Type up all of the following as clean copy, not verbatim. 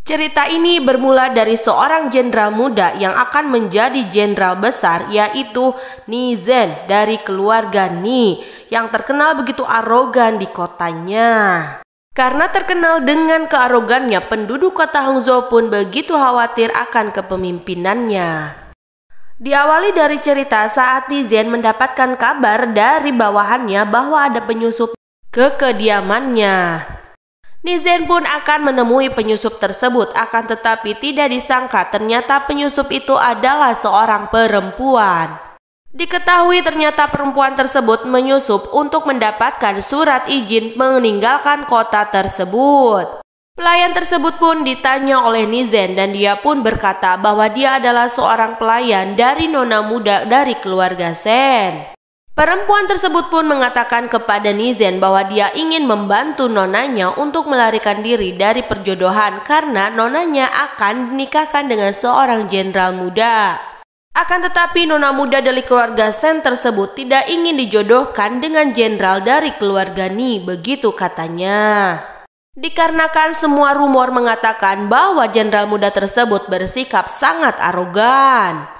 Cerita ini bermula dari seorang jenderal muda yang akan menjadi jenderal besar, yaitu Nizen dari keluarga Ni yang terkenal begitu arogan di kotanya. Karena terkenal dengan kearogannya, penduduk kota Hangzhou pun begitu khawatir akan kepemimpinannya. Diawali dari cerita saat Nizen mendapatkan kabar dari bawahannya bahwa ada penyusup ke kediamannya. Nizen pun akan menemui penyusup tersebut, akan tetapi tidak disangka ternyata penyusup itu adalah seorang perempuan. Diketahui ternyata perempuan tersebut menyusup untuk mendapatkan surat izin meninggalkan kota tersebut. Pelayan tersebut pun ditanya oleh Nizen dan dia pun berkata bahwa dia adalah seorang pelayan dari nona muda dari keluarga Sen. Perempuan tersebut pun mengatakan kepada Nizen bahwa dia ingin membantu nonanya untuk melarikan diri dari perjodohan karena nonanya akan dinikahkan dengan seorang jenderal muda. Akan tetapi nona muda dari keluarga Sen tersebut tidak ingin dijodohkan dengan jenderal dari keluarga Ni, begitu katanya. Dikarenakan semua rumor mengatakan bahwa jenderal muda tersebut bersikap sangat arogan.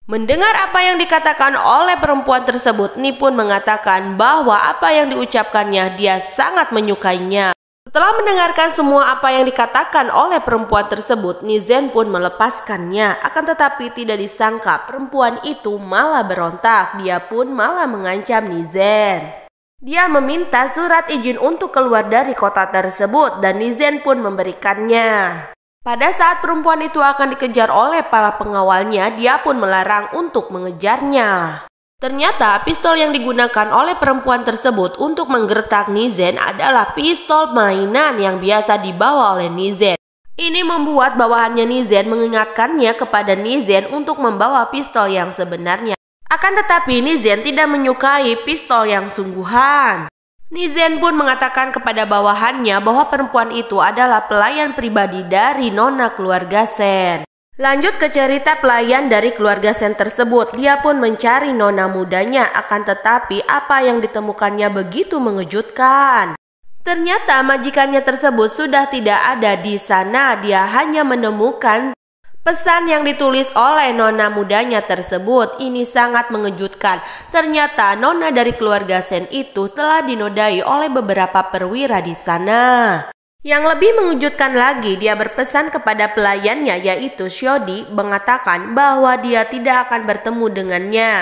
Mendengar apa yang dikatakan oleh perempuan tersebut, Ni pun mengatakan bahwa apa yang diucapkannya dia sangat menyukainya. Setelah mendengarkan semua apa yang dikatakan oleh perempuan tersebut, Nizen pun melepaskannya. Akan tetapi tidak disangka perempuan itu malah berontak. Dia pun malah mengancam Nizen. Dia meminta surat izin untuk keluar dari kota tersebut dan Nizen pun memberikannya. Pada saat perempuan itu akan dikejar oleh para pengawalnya, dia pun melarang untuk mengejarnya. Ternyata pistol yang digunakan oleh perempuan tersebut untuk menggertak Nizen adalah pistol mainan yang biasa dibawa oleh Nizen. Ini membuat bawahannya Nizen mengingatkannya kepada Nizen untuk membawa pistol yang sebenarnya. Akan tetapi Nizen tidak menyukai pistol yang sungguhan. Nizen pun mengatakan kepada bawahannya bahwa perempuan itu adalah pelayan pribadi dari nona keluarga Sen. Lanjut ke cerita pelayan dari keluarga Sen tersebut. Dia pun mencari nona mudanya, akan tetapi apa yang ditemukannya begitu mengejutkan. Ternyata majikannya tersebut sudah tidak ada di sana. Dia hanya menemukan pesan yang ditulis oleh nona mudanya tersebut. Ini sangat mengejutkan. Ternyata nona dari keluarga Sen itu telah dinodai oleh beberapa perwira di sana. Yang lebih mengejutkan lagi, dia berpesan kepada pelayannya yaitu Xiodi, mengatakan bahwa dia tidak akan bertemu dengannya.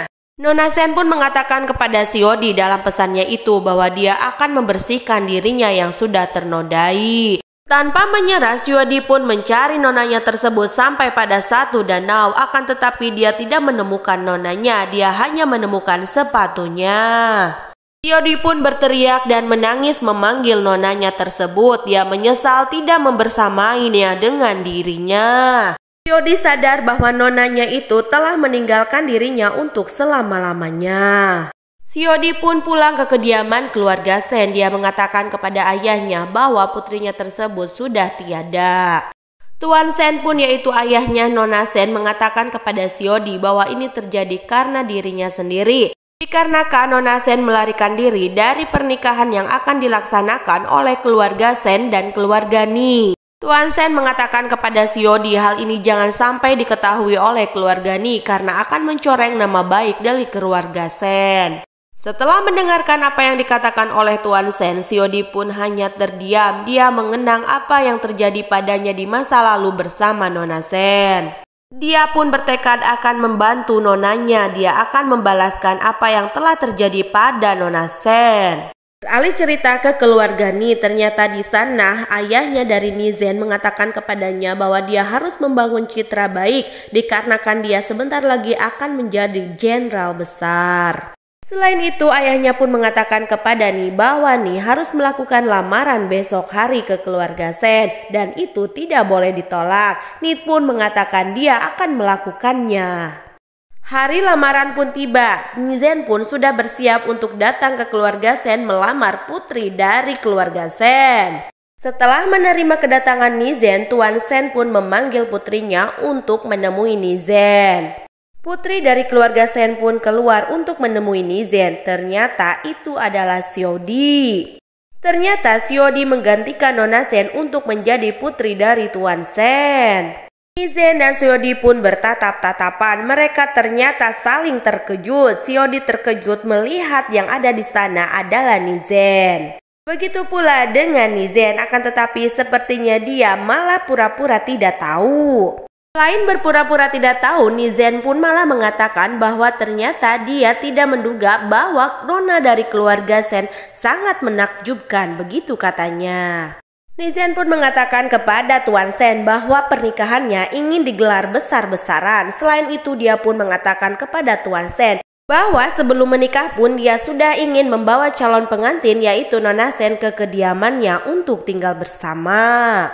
Nona Sen pun mengatakan kepada Xiodi dalam pesannya itu bahwa dia akan membersihkan dirinya yang sudah ternodai. Tanpa menyerah, Xiodi pun mencari nonanya tersebut sampai pada satu danau. Akan tetapi dia tidak menemukan nonanya, dia hanya menemukan sepatunya. Xiodi pun berteriak dan menangis memanggil nonanya tersebut. Dia menyesal tidak membersamainya dengan dirinya. Xiodi sadar bahwa nonanya itu telah meninggalkan dirinya untuk selama-lamanya. Xiodi pun pulang ke kediaman keluarga Sen. Dia mengatakan kepada ayahnya bahwa putrinya tersebut sudah tiada. Tuan Sen pun yaitu ayahnya nona Sen mengatakan kepada Xiodi bahwa ini terjadi karena dirinya sendiri. Dikarenakan nona Sen melarikan diri dari pernikahan yang akan dilaksanakan oleh keluarga Sen dan keluarga Ni. Tuan Sen mengatakan kepada Xiodi hal ini jangan sampai diketahui oleh keluarga Ni karena akan mencoreng nama baik dari keluarga Sen. Setelah mendengarkan apa yang dikatakan oleh Tuan Sen, Xiodi pun hanya terdiam. Dia mengenang apa yang terjadi padanya di masa lalu bersama nona Sen. Dia pun bertekad akan membantu nonanya. Dia akan membalaskan apa yang telah terjadi pada nona Sen. Beralih cerita ke keluarga Ni, ternyata di sana ayahnya dari Nizen mengatakan kepadanya bahwa dia harus membangun citra baik dikarenakan dia sebentar lagi akan menjadi jenderal besar. Selain itu, ayahnya pun mengatakan kepada Ni bahwa Ni harus melakukan lamaran besok hari ke keluarga Sen dan itu tidak boleh ditolak. Ni pun mengatakan dia akan melakukannya. Hari lamaran pun tiba. Nizen pun sudah bersiap untuk datang ke keluarga Sen melamar putri dari keluarga Sen. Setelah menerima kedatangan Nizen, Tuan Sen pun memanggil putrinya untuk menemui Nizen. Putri dari keluarga Sen pun keluar untuk menemui Nizen. Ternyata itu adalah Xiodi. Ternyata Shiodi menggantikan Nona Sen untuk menjadi putri dari Tuan Sen. Nizen dan Shiodi pun bertatap-tatapan. Mereka ternyata saling terkejut. Shiodi terkejut melihat yang ada di sana adalah Nizen. Begitu pula dengan Nizen, akan tetapi sepertinya dia malah pura-pura tidak tahu. Selain berpura-pura tidak tahu, Nizen pun malah mengatakan bahwa ternyata dia tidak menduga bahwa nona dari keluarga Sen sangat menakjubkan, begitu katanya. Nizen pun mengatakan kepada Tuan Sen bahwa pernikahannya ingin digelar besar-besaran. Selain itu dia pun mengatakan kepada Tuan Sen bahwa sebelum menikah pun dia sudah ingin membawa calon pengantin yaitu Nona Sen ke kediamannya untuk tinggal bersama.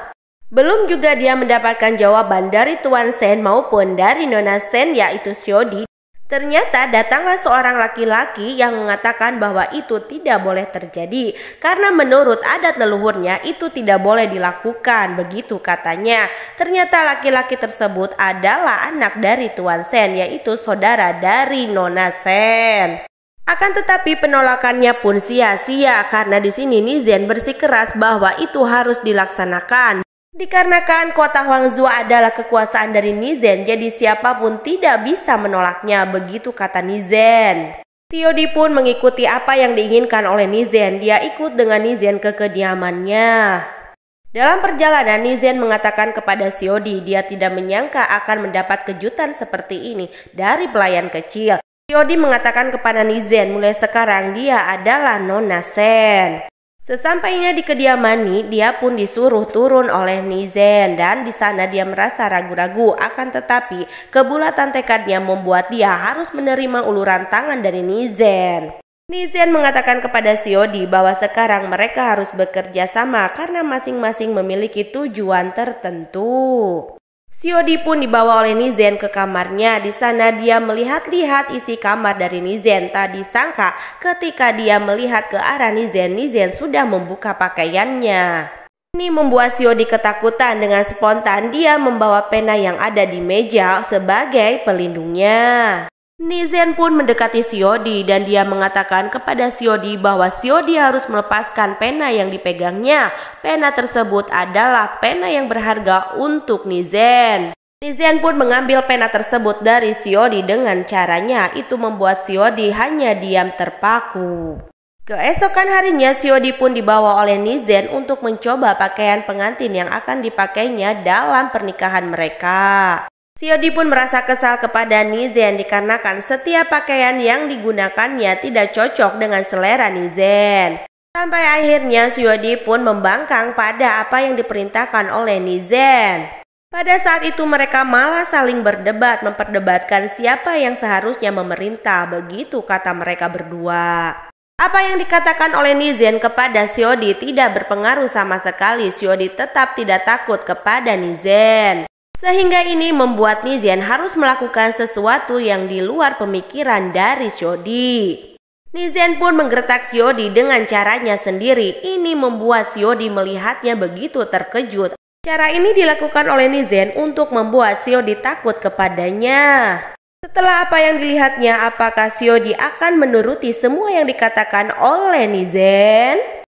Belum juga dia mendapatkan jawaban dari Tuan Sen maupun dari Nona Sen yaitu Shiodi. Ternyata datanglah seorang laki-laki yang mengatakan bahwa itu tidak boleh terjadi karena menurut adat leluhurnya itu tidak boleh dilakukan, begitu katanya. Ternyata laki-laki tersebut adalah anak dari Tuan Sen yaitu saudara dari Nona Sen. Akan tetapi penolakannya pun sia-sia karena di sini Nizen bersikeras bahwa itu harus dilaksanakan. Dikarenakan kota Huangzhou adalah kekuasaan dari Nizen, jadi siapapun tidak bisa menolaknya, begitu kata Nizen. Shiodi pun mengikuti apa yang diinginkan oleh Nizen. Dia ikut dengan Nizen ke kediamannya. Dalam perjalanan, Nizen mengatakan kepada Shiodi dia tidak menyangka akan mendapat kejutan seperti ini dari pelayan kecil. Shiodi mengatakan kepada Nizen mulai sekarang dia adalah Nona Sen. Sesampainya di kediaman dia pun disuruh turun oleh Nizen dan di sana dia merasa ragu-ragu, akan tetapi kebulatan tekadnya membuat dia harus menerima uluran tangan dari Nizen. Nizen mengatakan kepada Shiodi bahwa sekarang mereka harus bekerja sama karena masing-masing memiliki tujuan tertentu. Shiodi pun dibawa oleh Nizen ke kamarnya. Di sana dia melihat-lihat isi kamar dari Nizen. Tak disangka ketika dia melihat ke arah Nizen, Nizen sudah membuka pakaiannya. Ini membuat Shiodi ketakutan. Dengan spontan dia membawa pena yang ada di meja sebagai pelindungnya. Nizen pun mendekati Shiodi dan dia mengatakan kepada Shiodi bahwa Shiodi harus melepaskan pena yang dipegangnya. Pena tersebut adalah pena yang berharga untuk Nizen. Nizen pun mengambil pena tersebut dari Shiodi dengan caranya. Itu membuat Shiodi hanya diam terpaku. Keesokan harinya Shiodi pun dibawa oleh Nizen untuk mencoba pakaian pengantin yang akan dipakainya dalam pernikahan mereka. Shiodi pun merasa kesal kepada Nizen dikarenakan setiap pakaian yang digunakannya tidak cocok dengan selera Nizen. Sampai akhirnya Shiodi pun membangkang pada apa yang diperintahkan oleh Nizen. Pada saat itu mereka malah saling berdebat, memperdebatkan siapa yang seharusnya memerintah, begitu kata mereka berdua. Apa yang dikatakan oleh Nizen kepada Shiodi tidak berpengaruh sama sekali. Shiodi tetap tidak takut kepada Nizen. Sehingga ini membuat Nizen harus melakukan sesuatu yang di luar pemikiran dari Shiodi. Nizen pun menggertak Shiodi dengan caranya sendiri. Ini membuat Shiodi melihatnya begitu terkejut. Cara ini dilakukan oleh Nizen untuk membuat Shiodi takut kepadanya. Setelah apa yang dilihatnya, apakah Shiodi akan menuruti semua yang dikatakan oleh Nizen?